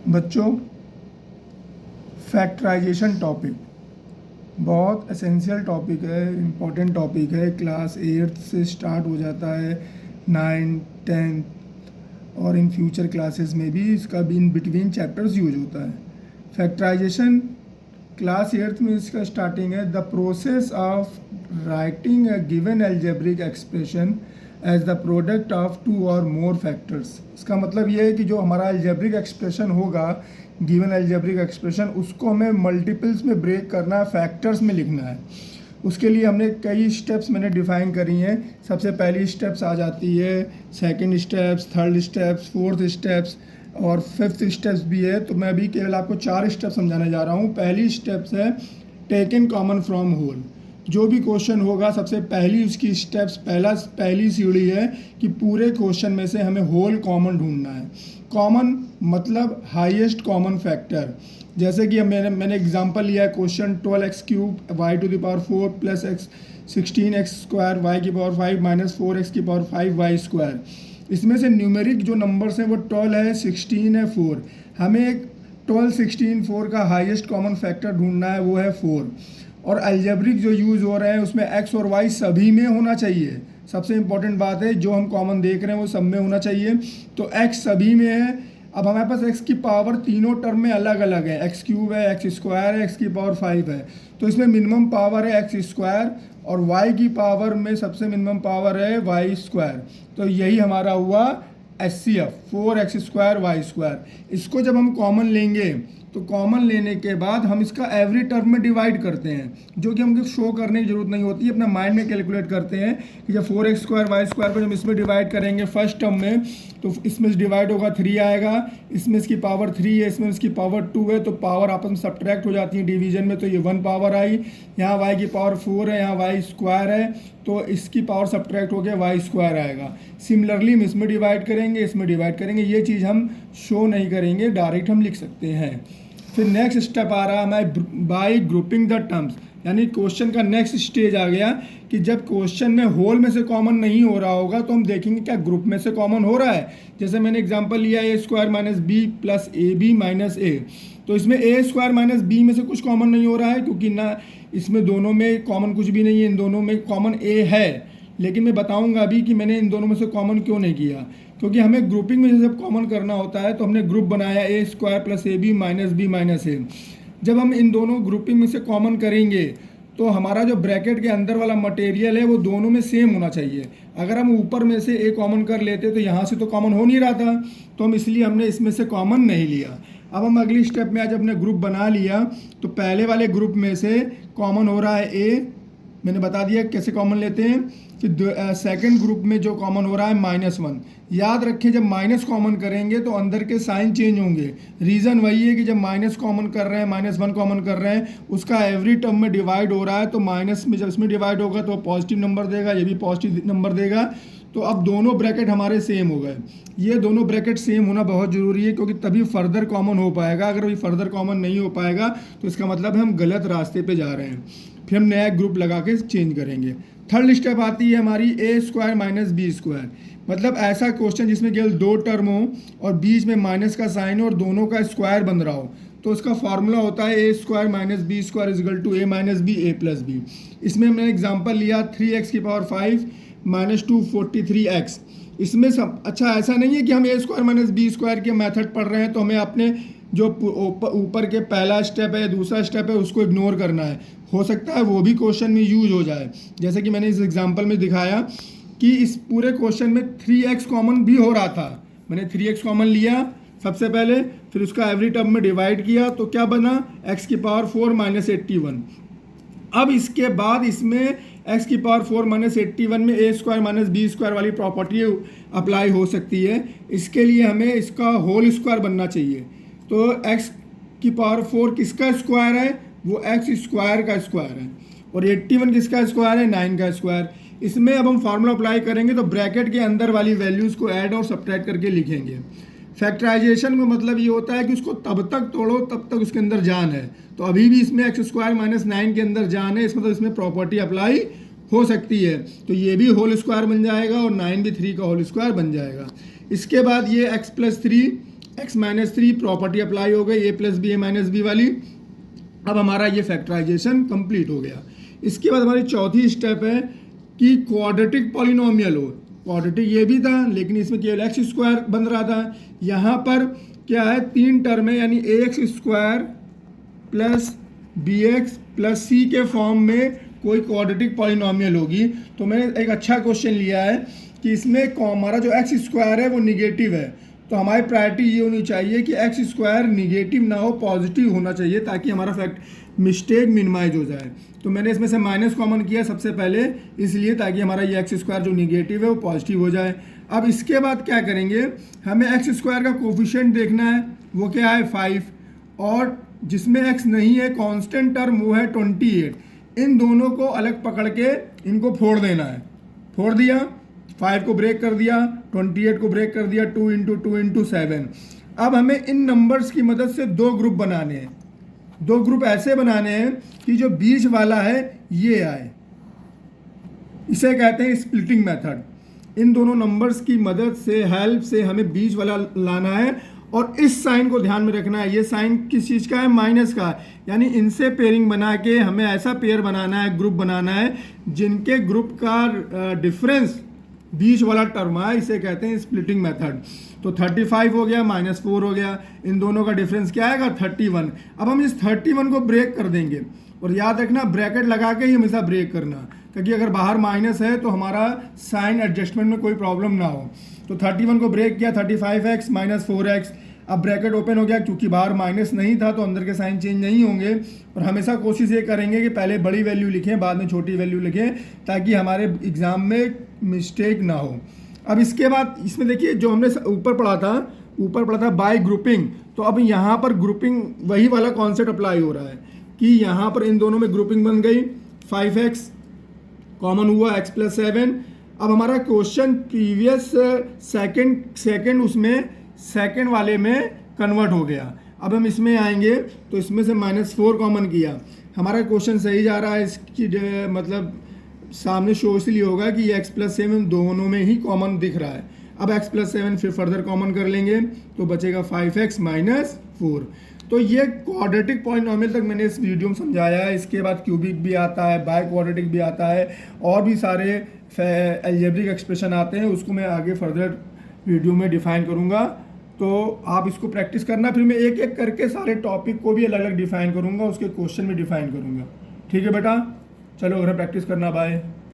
बच्चों, factorisation topic बहुत essential topic है, इम्पोर्टेंट टॉपिक है। क्लास 8 से स्टार्ट हो जाता है, 9, 10 और इन फ्यूचर क्लासेस में भी इसका भी इन बिटवीन चैप्टर्स यूज होता है। फैक्टराइजेशन क्लास 8 में इसका स्टार्टिंग है, the process of writing a given algebraic expression as the product of 2 और मोर फैक्टर्स। इसका मतलब ये है कि जो हमारा एल्जेब्रिक एक्सप्रेशन होगा, गिवन एल्जेब्रिक एक्सप्रेशन, उसको हमें मल्टीपल्स में ब्रेक करना है, फैक्टर्स में लिखना है। उसके लिए हमने कई स्टेप्स मैंने डिफाइन करी हैं। सबसे पहली स्टेप्स आ जाती है, second steps, third steps, fourth steps और फिफ्थ स्टेप्स भी है। तो मैं अभी केवल आपको 4 स्टेप समझाने जा रहा हूँ। पहली स्टेप्स है टेकन कॉमन फ्रॉम होल। जो भी क्वेश्चन होगा, सबसे पहली उसकी स्टेप्स, पहली सीढ़ी है कि पूरे क्वेश्चन में से हमें होल कॉमन ढूंढना है। कॉमन मतलब हाईएस्ट कॉमन फैक्टर। जैसे कि मैंने एग्जांपल लिया है question 12x³ y⁴ plus x 16x² y⁴ 5 minus 4x⁴ 5 y²। इसमें से न्यूमेरिक जो नंबर्स हैं वो 12 है, 16 है, 4। हमें एक 12, 16, 4 का हाईएस्ट कॉमन फैक्टर ढूंढना है, वो है 4। और अलजेब्रिक जो यूज़ हो रहे हैं उसमें x और y सभी में होना चाहिए। सबसे इंपॉर्टेंट बात है, जो हम कॉमन देख रहे हैं वो सब में होना चाहिए। तो x सभी में है। अब हमारे पास x की पावर तीनों टर्म में अलग अलग है, x³ है, x² है, x⁴ 5 है। तो इसमें मिनिमम पावर है x² और y की पावर में सबसे मिनिमम पावर है y²। तो यही हमारा हुआ HCF, 4x² y²। इसको जब हम कॉमन लेंगे तो कॉमन लेने के बाद हम इसका एवरी टर्म में डिवाइड करते हैं, जो कि हमको शो करने की जरूरत नहीं होती है, अपना माइंड में कैलकुलेट करते हैं कि जब 4x² y² को जब इसमें डिवाइड करेंगे फर्स्ट टर्म में, तो इसमें से डिवाइड होगा 3 आएगा, इसमें इसकी पावर 3 है, इसमें इसकी पावर 2 है, तो पावर आपस में सब्ट्रैक्ट हो जाती है डिवीजन में, तो ये 1 पावर आई। यहाँ y की पावर 4 है, यहाँ y² है, तो इसकी पावर सब्ट्रैक्ट होकर y² आएगा। सिमिलरली हम इसमें डिवाइड करेंगे, इसमें डिवाइड करेंगे। ये चीज़ हम शो नहीं करेंगे, डायरेक्ट हम लिख सकते हैं। फिर नेक्स्ट स्टेप आ रहा है हमारे बाय ग्रुपिंग द टर्म्स, यानी क्वेश्चन का नेक्स्ट स्टेज आ गया कि जब क्वेश्चन में होल में से कॉमन नहीं हो रहा होगा तो हम देखेंगे क्या ग्रुप में से कॉमन हो रहा है। जैसे मैंने एग्जांपल लिया a² minus b plus ab minus a। तो इसमें a² माइनस b में से कुछ कॉमन नहीं हो रहा है, क्योंकि ना इसमें दोनों में कॉमन कुछ भी नहीं है, इन दोनों में कॉमन a है। लेकिन मैं बताऊंगा अभी कि मैंने इन दोनों में से कॉमन क्यों नहीं किया, क्योंकि हमें ग्रुपिंग में जब कॉमन करना होता है तो हमने ग्रुप बनाया a² plus ab minus b minus a। जब हम इन दोनों ग्रुपिंग में से कॉमन करेंगे तो हमारा जो ब्रैकेट के अंदर वाला मटेरियल है वो दोनों में सेम होना चाहिए। अगर हम ऊपर में से a कॉमन कर लेते तो यहाँ से तो कॉमन हो नहीं रहा था, तो हम इसलिए हमने इसमें से कॉमन नहीं लिया। अब हम अगली स्टेप में आज अपने ग्रुप बना लिया, तो पहले वाले ग्रुप में से कॉमन हो रहा है a, मैंने बता दिया कैसे कॉमन लेते हैं। फिर सेकंड ग्रुप में जो कॉमन हो रहा है -1। याद रखें, जब माइनस कॉमन करेंगे तो अंदर के साइन चेंज होंगे। रीज़न वही है कि जब माइनस कॉमन कर रहे हैं, -1 कॉमन कर रहे हैं, उसका एवरी टर्म में डिवाइड हो रहा है, तो माइनस में जब इसमें डिवाइड होगा तो पॉजिटिव नंबर देगा, ये भी पॉजिटिव नंबर देगा। तो अब दोनों ब्रैकेट हमारे सेम हो गए। ये दोनों ब्रैकेट सेम होना बहुत ज़रूरी है, क्योंकि तभी फर्दर कॉमन हो पाएगा। अगर अभी फर्दर कॉमन नहीं हो पाएगा तो इसका मतलब हम गलत रास्ते पे जा रहे हैं। फिर हम नया ग्रुप लगा के चेंज करेंगे। थर्ड स्टेप आती है हमारी a² माइनस b², मतलब ऐसा क्वेश्चन जिसमें केवल 2 टर्म हो और बीच में माइनस का साइन हो और दोनों का स्क्वायर बन रहा हो। तो उसका फॉर्मूला होता है a² minus b² is equal to a माइनस b a प्लस b। इसमें मैंने एग्जांपल लिया 3x⁴ माइनस 243x। इसमें सब अच्छा ऐसा नहीं है कि हम a² माइनस b² के मेथड पढ़ रहे हैं तो हमें अपने जो ऊपर के पहला स्टेप है, दूसरा स्टेप है, उसको इग्नोर करना है। हो सकता है वो भी क्वेश्चन में यूज हो जाए, जैसे कि मैंने इस एग्जांपल में दिखाया कि इस पूरे क्वेश्चन में 3x कॉमन भी हो रहा था। मैंने 3x कॉमन लिया सबसे पहले, फिर उसका एवरी टर्म में डिवाइड किया, तो क्या बना x⁴ माइनस 81। अब इसके बाद इसमें x⁴ माइनस 81 में a² माइनस b² वाली प्रॉपर्टी अप्लाई हो सकती है। इसके लिए हमें इसका होल स्क्वायर बनना चाहिए। तो x⁴ किसका स्क्वायर है, वो x² का स्क्वायर है, और 81 किसका स्क्वायर है, 9 का स्क्वायर। इसमें अब हम फार्मूला अप्लाई करेंगे तो ब्रैकेट के अंदर वाली वैल्यूज़ को ऐड और सब्ट्रैक्ट करके लिखेंगे। फैक्टराइजेशन का मतलब ये होता है कि उसको तब तक तोड़ो तब तक उसके अंदर जान है। तो अभी भी इसमें x² माइनस 9 के अंदर जान है, इसमें तो इसमें प्रॉपर्टी अप्लाई हो सकती है। तो ये भी होल स्क्वायर बन जाएगा और 9 भी 3 का होल स्क्वायर बन जाएगा। इसके बाद ये x + 3 x minus 3 property apply हो गई a plus B A minus B वाली। अब हमारा ये फैक्टराइजेशन कंप्लीट हो गया। इसके बाद हमारी चौथी स्टेप है कि क्वाड्रेटिक पॉलिनोमियल हो। क्वाड्रेटिक ये भी था लेकिन इसमें केवल एक्स स्क्वायर बन रहा था। यहाँ पर क्या है, 3 टर्म है, यानी a x square plus b x plus c के फॉर्म में कोई क्वाड्रेटिक पॉलिनोमियल होगी। तो मैंने एक अच्छा क्वेश्चन लिया है कि इसमें हमारा जो एक्स स्क्वायर है वो निगेटिव है, तो हमारी प्रायोरिटी ये होनी चाहिए कि एक्स स्क्वायर निगेटिव ना हो, पॉजिटिव होना चाहिए, ताकि हमारा फैक्ट मिस्टेक मिनिमाइज हो जाए। तो मैंने इसमें से माइनस कॉमन किया सबसे पहले, इसलिए ताकि हमारा ये एक्स स्क्वायर जो निगेटिव है वो पॉजिटिव हो जाए। अब इसके बाद क्या करेंगे, हमें एक्स स्क्वायर का कोफिशिएंट देखना है, वो क्या है 5, और जिसमें एक्स नहीं है कांस्टेंट टर्म वो है 28। इन दोनों को अलग पकड़ के इनको फोड़ देना है। फोड़ दिया, 5 को ब्रेक कर दिया, 28 को ब्रेक कर दिया, 2 इंटू 2 इंटू 7। अब हमें इन नंबर्स की मदद से 2 ग्रुप बनाने हैं। 2 ग्रुप ऐसे बनाने हैं कि जो बीच वाला है ये आए, इसे कहते हैं स्प्लिटिंग मेथड। इन दोनों नंबर्स की मदद से, हेल्प से हमें बीच वाला लाना है, और इस साइन को ध्यान में रखना है। ये साइन किस चीज़ का है, माइनस का, यानी इनसे पेयरिंग बना के हमें ऐसा पेयर बनाना है, ग्रुप बनाना है जिनके ग्रुप का डिफरेंस बीच वाला टर्म है, इसे कहते हैं स्प्लिटिंग मेथड। तो 35 हो गया, -4 हो गया, इन दोनों का डिफरेंस क्या आएगा 31। अब हम इस 31 को ब्रेक कर देंगे, और याद रखना ब्रैकेट लगा के ही हमेशा ब्रेक करना, क्योंकि अगर बाहर माइनस है तो हमारा साइन एडजस्टमेंट में कोई प्रॉब्लम ना हो। तो 31 को ब्रेक किया, 35x माइनस 4x। अब ब्रैकेट ओपन हो गया, क्योंकि बाहर माइनस नहीं था तो अंदर के साइन चेंज नहीं होंगे। और हमेशा कोशिश ये करेंगे कि पहले बड़ी वैल्यू लिखें, बाद में छोटी वैल्यू लिखें, ताकि हमारे एग्जाम में मिस्टेक ना हो। अब इसके बाद इसमें देखिए जो हमने ऊपर पढ़ा था बाय ग्रुपिंग। तो अब यहाँ पर ग्रुपिंग वही वाला कॉन्सेप्ट अप्लाई हो रहा है कि यहाँ पर इन दोनों में ग्रुपिंग बन गई, 5x कॉमन हुआ, x प्लस 7। अब हमारा क्वेश्चन प्रीवियस सेकंड उसमें सेकंड वाले में कन्वर्ट हो गया। अब हम इसमें आएंगे तो इसमें से -4 कॉमन किया, हमारा क्वेश्चन सही जा रहा है। इसकी मतलब सामने शो इसलिए होगा कि ये x प्लस 7 दोनों में ही कॉमन दिख रहा है। अब x प्लस 7 फिर फर्दर कॉमन कर लेंगे तो बचेगा 5x माइनस 4। तो ये क्वाड्रेटिक पॉलिनोमियल तक मैंने इस वीडियो में समझाया है। इसके बाद क्यूबिक भी आता है, बाय क्वाड्रेटिक भी आता है, और भी सारे अलजेब्रिक एक्सप्रेशन आते हैं, उसको मैं आगे फर्दर वीडियो में डिफाइन करूँगा। तो आप इसको प्रैक्टिस करना, फिर मैं एक एक करके सारे टॉपिक को भी अलग अलग डिफाइन करूँगा, उसके क्वेश्चन भी डिफाइन करूँगा। ठीक है बेटा, चलो अगर प्रैक्टिस करना, बाय।